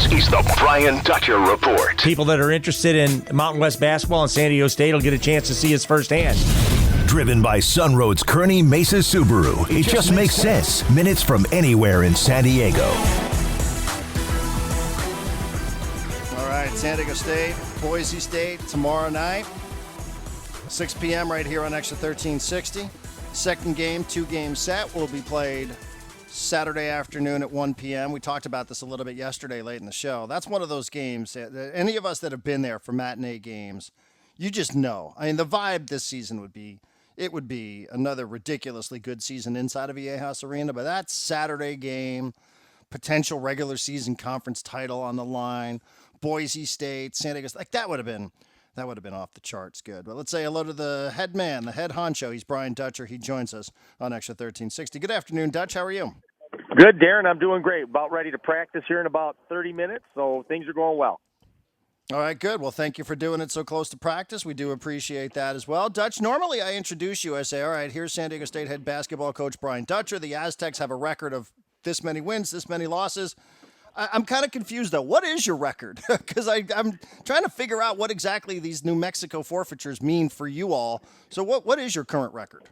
This is the Brian Dutcher Report. People that are interested in Mountain West basketball and San Diego State will get a chance to see us firsthand. Driven by Sunroad's Kearney Mesa Subaru. It just makes sense. Minutes from anywhere in San Diego. All right, San Diego State, Boise State tomorrow night, 6 p.m. right here on Xtra 1360. Second game, 2-game set will be played Saturday afternoon at 1 p.m. We talked about this a little bit yesterday late in the show. That's one of those games that any of us that have been there for matinee games, you just know. I mean, the vibe this season would be another ridiculously good season inside of Viejas Arena, but that Saturday game, potential regular season conference title on the line, Boise State, San Diego, like that would have been off the charts good. But let's say hello to the head man, the head honcho. He's Brian Dutcher. He joins us on Xtra 1360. Good afternoon, Dutch. How are you? Good, Darren. I'm doing great. About ready to practice here in about 30 minutes, so things are going well. All right, good. Well, thank you for doing it so close to practice. We do appreciate that as well. Dutch, normally I introduce you. I say, all right, here's San Diego State head basketball coach Brian Dutcher. The Aztecs have a record of this many wins, this many losses. I'm kind of confused, though. What is your record? Because I'm trying to figure out what exactly these New Mexico forfeitures mean for you all. So what is your current record?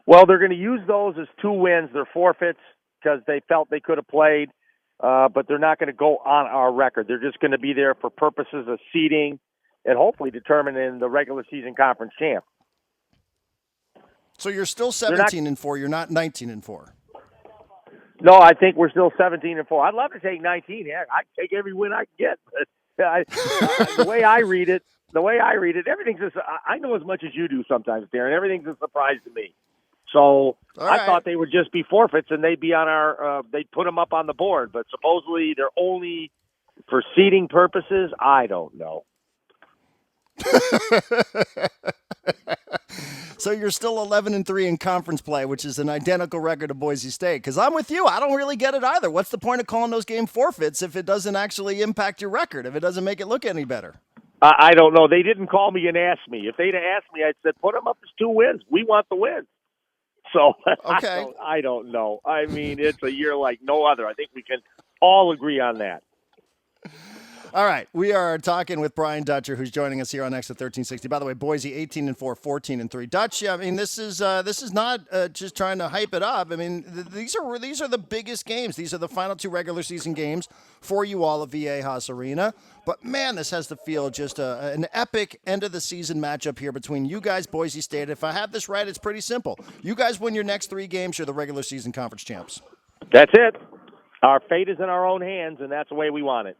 Well, they're going to use those as 2 wins. They're forfeits because they felt they could have played. But they're not going to go on our record. They're just going to be there for purposes of seeding and hopefully determining the regular season conference champ. So you're still 17-4. You're not 19-4. No, I think we're still 17-4. I'd love to take 19. Yeah, I'd take every win I can get. But the way I read it, everything's just. I know as much as you do sometimes, Darren. Everything's a surprise to me. So I thought they would just be forfeits and they'd be on our. They'd put them up on the board, but supposedly they're only for seeding purposes. I don't know. So you're still 11-3 in conference play, which is an identical record to Boise State. Because I'm with you. I don't really get it either. What's the point of calling those game forfeits if it doesn't actually impact your record, if it doesn't make it look any better? I don't know. They didn't call me and ask me. If they'd have asked me, I'd said, put them up as 2 wins. We want the wins. So okay. I don't know. I mean, it's a year like no other. I think we can all agree on that. All right, we are talking with Brian Dutcher, who's joining us here on Xtra 1360. By the way, Boise 18-4, 14-3. Dutch, I mean, this is not just trying to hype it up. I mean, these are the biggest games. These are the final 2 regular season games for you all at Viejas Arena. But man, this has to feel just an epic end of the season matchup here between you guys, Boise State. If I have this right, it's pretty simple. You guys win your next 3 games, you're the regular season conference champs. That's it. Our fate is in our own hands, and that's the way we want it.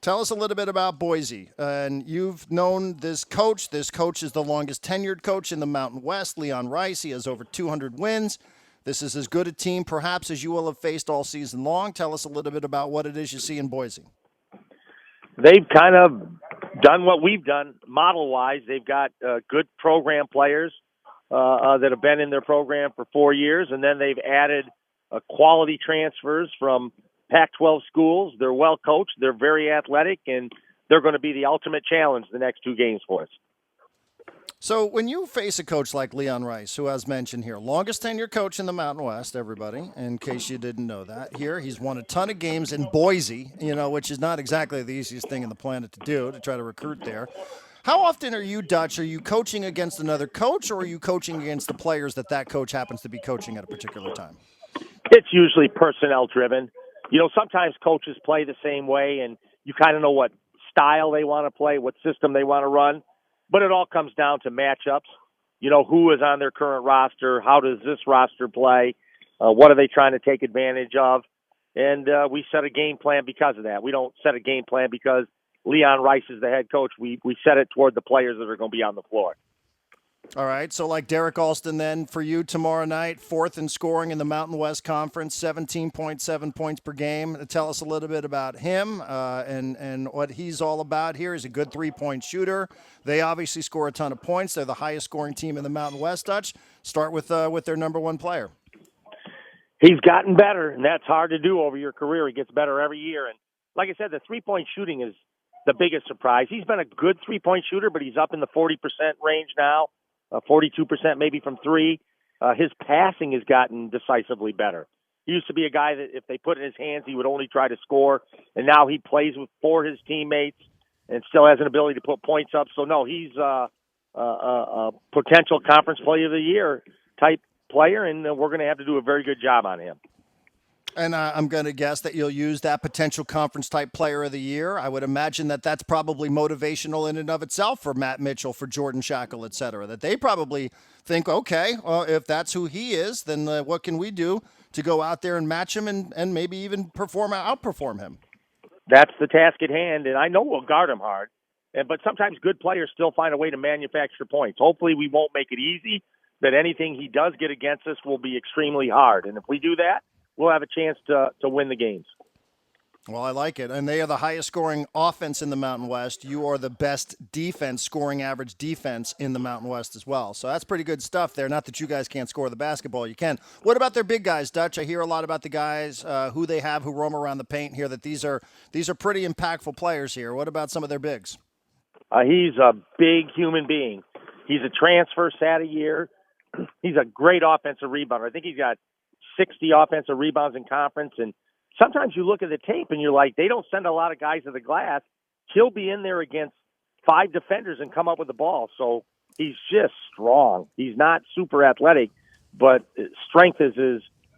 Tell us a little bit about Boise. And you've known this coach. This coach is the longest tenured coach in the Mountain West, Leon Rice. He has over 200 wins. This is as good a team, perhaps, as you will have faced all season long. Tell us a little bit about what it is you see in Boise. They've kind of done what we've done model-wise. They've got good program players that have been in their program for 4 years, and then they've added quality transfers from Pac-12 schools. They're well coached. They're very athletic, and they're going to be the ultimate challenge the next 2 games for us. So when you face a coach like Leon Rice, who has mentioned here, longest tenured coach in the Mountain West, everybody, in case you didn't know that, here he's won a ton of games in Boise, which is not exactly the easiest thing in the planet to do, to try to recruit there. How often are you, Dutch, are you coaching against another coach, or are you coaching against the players that coach happens to be coaching at a particular time? It's usually personnel driven. Sometimes coaches play the same way, and you kind of know what style they want to play, what system they want to run. But it all comes down to matchups. Who is on their current roster? How does this roster play? What are they trying to take advantage of? And we set a game plan because of that. We don't set a game plan because Leon Rice is the head coach. We set it toward the players that are going to be on the floor. All right, so like Derek Alston then for you tomorrow night, 4th in scoring in the Mountain West Conference, 17.7 points per game. Tell us a little bit about him and what he's all about here. He's a good 3-point shooter. They obviously score a ton of points. They're the highest scoring team in the Mountain West, Dutch. Start with their number 1 player. He's gotten better, and that's hard to do over your career. He gets better every year. And like I said, the 3-point shooting is the biggest surprise. He's been a good 3-point shooter, but he's up in the 40% range now. 42% maybe from 3. His passing has gotten decisively better. He used to be a guy that if they put it in his hands, he would only try to score. And now he plays for his teammates and still has an ability to put points up. So, no, he's a potential conference player of the year type player, and we're going to have to do a very good job on him. And I'm going to guess that you'll use that potential conference-type player of the year. I would imagine that that's probably motivational in and of itself for Matt Mitchell, for Jordan Shackle, et cetera, that they probably think, okay, well, if that's who he is, then what can we do to go out there and match him and maybe even outperform him? That's the task at hand, and I know we'll guard him hard. But sometimes good players still find a way to manufacture points. Hopefully we won't make it easy, that anything he does get against us will be extremely hard. And if we do that, we'll have a chance to win the games. Well, I like it. And they are the highest scoring offense in the Mountain West. You are the best defense, scoring average defense in the Mountain West as well. So that's pretty good stuff there. Not that you guys can't score the basketball. You can. What about their big guys, Dutch? I hear a lot about the guys who they have who roam around the paint here, that these are pretty impactful players here. What about some of their bigs? He's a big human being. He's a transfer, sat a year. He's a great offensive rebounder. I think he's got 60 offensive rebounds in conference. And sometimes you look at the tape and you're like, they don't send a lot of guys to the glass. He'll be in there against 5 defenders and come up with the ball. So he's just strong. He's not super athletic, but strength is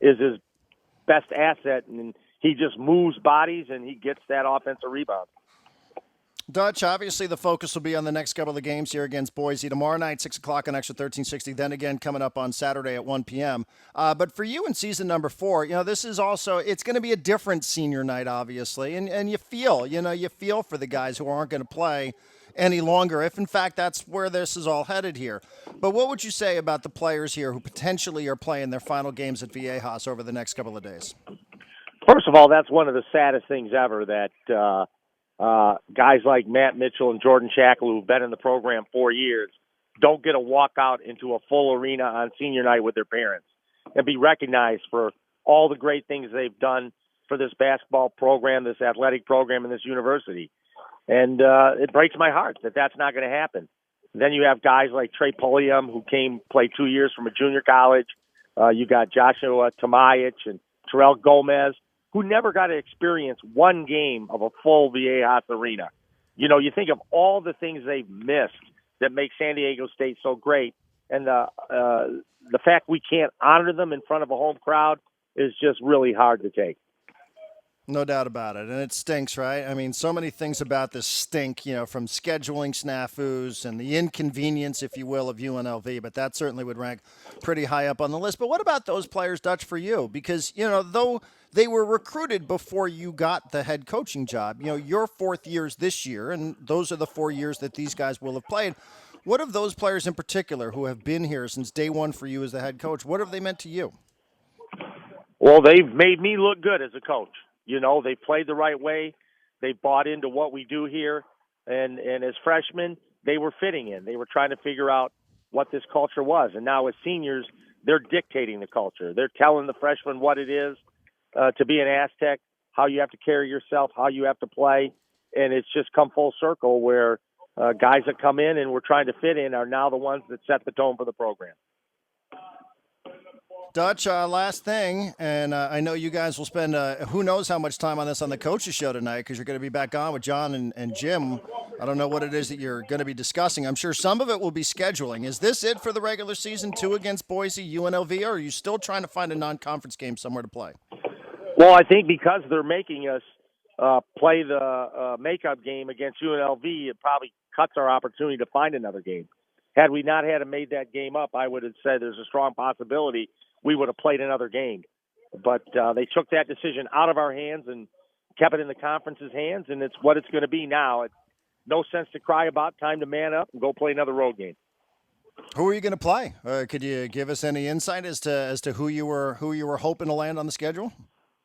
his best asset. And he just moves bodies and he gets that offensive rebound. Dutch, obviously the focus will be on the next couple of games here against Boise. Tomorrow night, 6 o'clock on Xtra 1360, then again coming up on Saturday at 1 p.m. But for you in season number 4, this is also, it's going to be a different senior night, obviously. And you feel for the guys who aren't going to play any longer, if in fact that's where this is all headed here. But what would you say about the players here who potentially are playing their final games at Viejas over the next couple of days? First of all, that's one of the saddest things ever, that guys like Matt Mitchell and Jordan Shackle, who've been in the program 4 years, don't get a walk out into a full arena on senior night with their parents and be recognized for all the great things they've done for this basketball program, this athletic program, and this university. And it breaks my heart that that's not going to happen. Then you have guys like Trey Pulliam, who played 2 years from a junior college. You got Joshua Tomajic and Terrell Gomez, who never got to experience one game of a full Viejas arena. You think of all the things they've missed that make San Diego State so great, and the fact we can't honor them in front of a home crowd is just really hard to take. No doubt about it. And it stinks, right? I mean, so many things about this stink, from scheduling snafus and the inconvenience, if you will, of UNLV. But that certainly would rank pretty high up on the list. But what about those players, Dutch, for you? Because, though they were recruited before you got the head coaching job, your 4th year's this year, and those are the 4 years that these guys will have played. What of those players in particular who have been here since day one for you as the head coach, what have they meant to you? Well, they've made me look good as a coach. They played the right way. They bought into what we do here. And as freshmen, they were fitting in. They were trying to figure out what this culture was. And now as seniors, they're dictating the culture. They're telling the freshmen what it is to be an Aztec, how you have to carry yourself, how you have to play. And it's just come full circle where guys that come in and we're trying to fit in are now the ones that set the tone for the program. Dutch, last thing, and I know you guys will spend who knows how much time on this on the coaches show tonight, because you're going to be back on with John and Jim. I don't know what it is that you're going to be discussing. I'm sure some of it will be scheduling. Is this it for the regular season, 2 against Boise, UNLV, or are you still trying to find a non-conference game somewhere to play? Well, I think because they're making us play the makeup game against UNLV, it probably cuts our opportunity to find another game. Had we not had made that game up, I would have said there's a strong possibility we would have played another game. But they took that decision out of our hands and kept it in the conference's hands, and it's what it's going to be now. It's no sense to cry about, time to man up and go play another road game. Who are you going to play? Could you give us any insight as to who you were hoping to land on the schedule?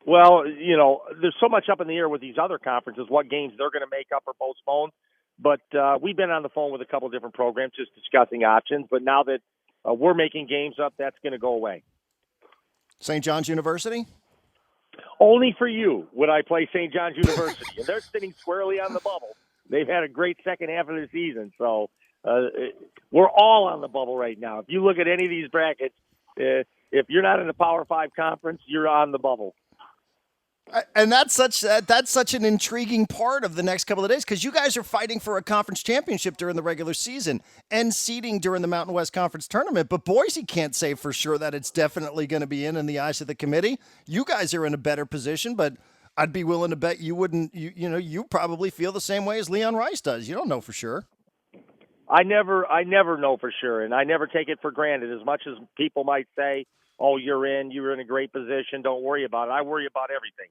Well, there's so much up in the air with these other conferences, what games they're going to make up or postpone. But we've been on the phone with a couple of different programs just discussing options. But now that we're making games up, that's going to go away. St. John's University? Only for you would I play St. John's University. And they're sitting squarely on the bubble. They've had a great second half of the season. So we're all on the bubble right now. If you look at any of these brackets, if you're not in the Power 5 conference, you're on the bubble. And that's such an intriguing part of the next couple of days because you guys are fighting for a conference championship during the regular season and seeding during the Mountain West Conference tournament. But Boise can't say for sure that it's definitely going to be in the eyes of the committee. You guys are in a better position, but I'd be willing to bet you wouldn't. You probably feel the same way as Leon Rice does. You don't know for sure. I never know for sure, and I never take it for granted. As much as people might say, "Oh, you're in a great position. Don't worry about it." I worry about everything.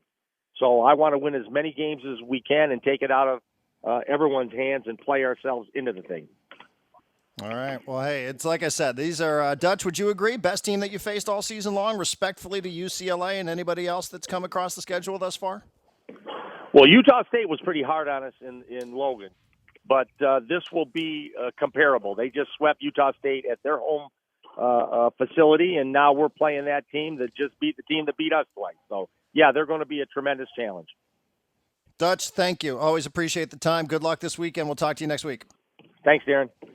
So I want to win as many games as we can and take it out of everyone's hands and play ourselves into the thing. All right. Well, hey, it's like I said, these are Dutch. Would you agree? Best team that you faced all season long, respectfully to UCLA and anybody else that's come across the schedule thus far? Well, Utah State was pretty hard on us in Logan, but this will be comparable. They just swept Utah State at their home facility, and now we're playing that team that just beat the team that beat us twice. So, yeah, they're going to be a tremendous challenge. Dutch, thank you. Always appreciate the time. Good luck this weekend. We'll talk to you next week. Thanks, Darren.